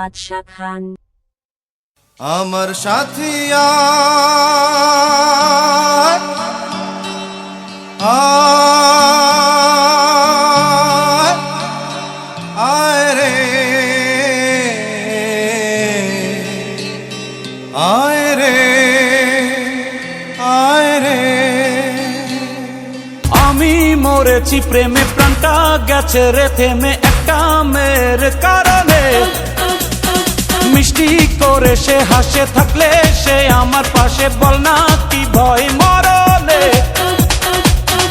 বাদশা খান। আমার সাথী আয় রে আয় রে আয় রে। আমি মরেছি প্রেমে, প্রাণটা গেছে রে থেমে, একটা মেয়ের কারণে। মিষ্টি করে সে হাসে থাকলে সে আমার পাশে, বল না কি ভয় মরণে।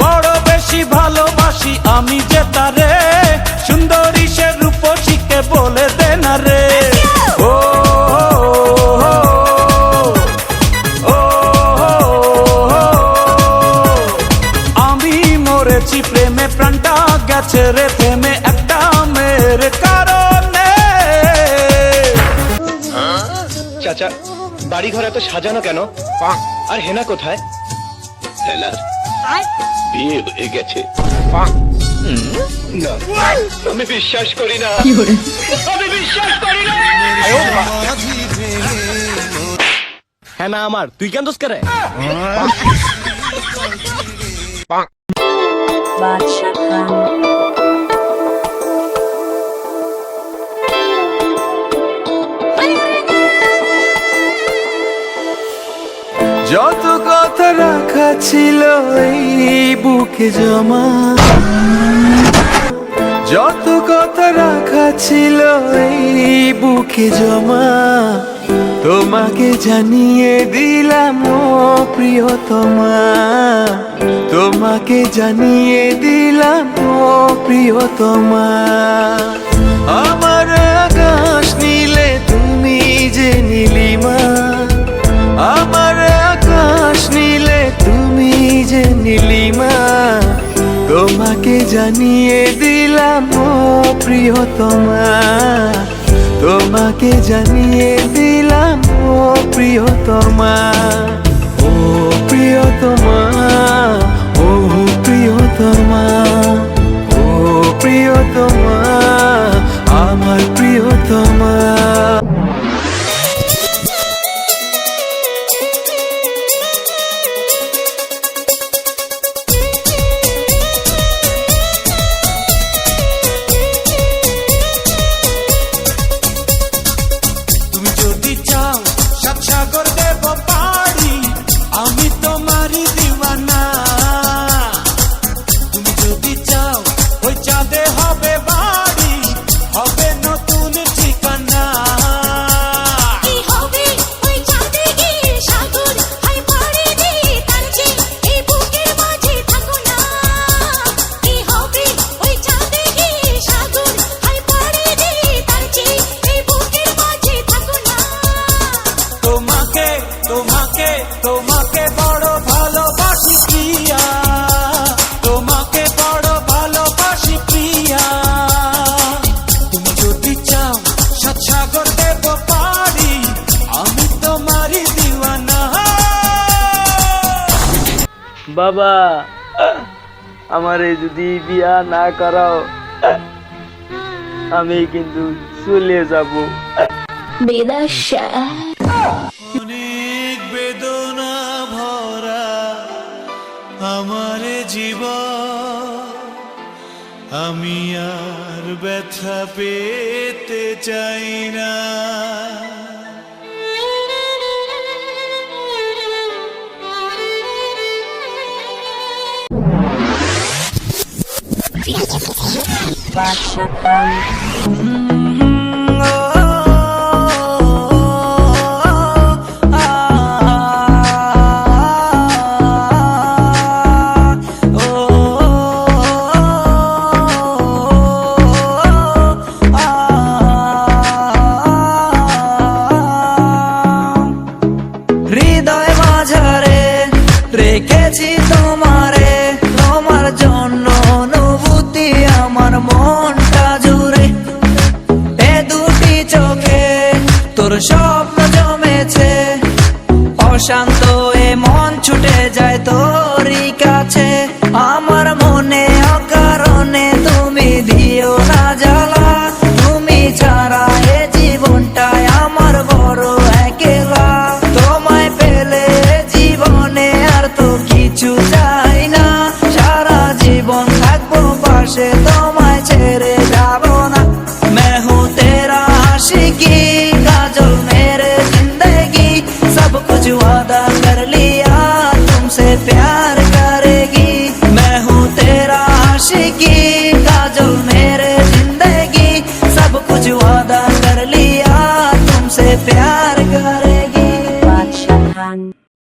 বড় বেশি ভালোবাসি আমি যে তারে, সুন্দরী সে রূপসীকে বলে দে না রে। ও আমি মরেছি প্রেমে, প্রাণটা গেছে রে থেমে, একটা মেয়ের কারণে। চাচা, বাড়ি ঘর এত সাজানো কেন? আর হেনা কোথায়? হেনার বিয়ে হয়ে গেছে। না, আমি বিশ্বাস করি না, আমি বিশ্বাস করি না। হেনা আমার, তুই কেন দোষ করে? বাদশা খান। যত কথা রাখা ছিল এই বুকে জমা, যত কথা রাখা ছিল এই বুকে জমা, তোমাকে জানিয়ে দিলাম ও প্রিয়তমা, তোমাকে জানিয়ে দিলাম ও প্রিয়তমা। আমার আকাশ নীলে তুমি যে নীলিমা, আমার আকাশ নীলে তুমি যে নীলিমা, তোমাকে জানিয়ে দিলাম ও প্রিয়তমা, তোমাকে জানিয়ে দিলাম ও প্রিয়তমা। ও প্রিয়তমা, ও প্রিয়তমা, ও প্রিয়তমা, আমার প্রিয়তমা। সাগর দেব পাড়ি, আমি তোমারই দিওয়ানা। তুমি যদি চাও ওই চাঁদে হবে বাড়ি, হবে নতুন ঠিকানা। তোমাকে বড় ভালোবাসি প্রিয়া, তোমাকে বড় ভালোবাসি প্রিয়া। তুমি যদি চাও সাত সাগর দেব পাড়ি, আমি তোমারই দিওয়ানা। বাবা, আমারে যদি বিয়া না করাও আমি কিন্তু চলে যাব। বেদাশা অনেক বেদনা ভরা আমার জীবন, আমি আর ব্যথা পেতে চাই না। বাদশা খান। হৃদয় মাঝারে রেখেছি তোমারে, তোমার জন্য অনুভূতি আমার মনটা জুড়ে। আশিকি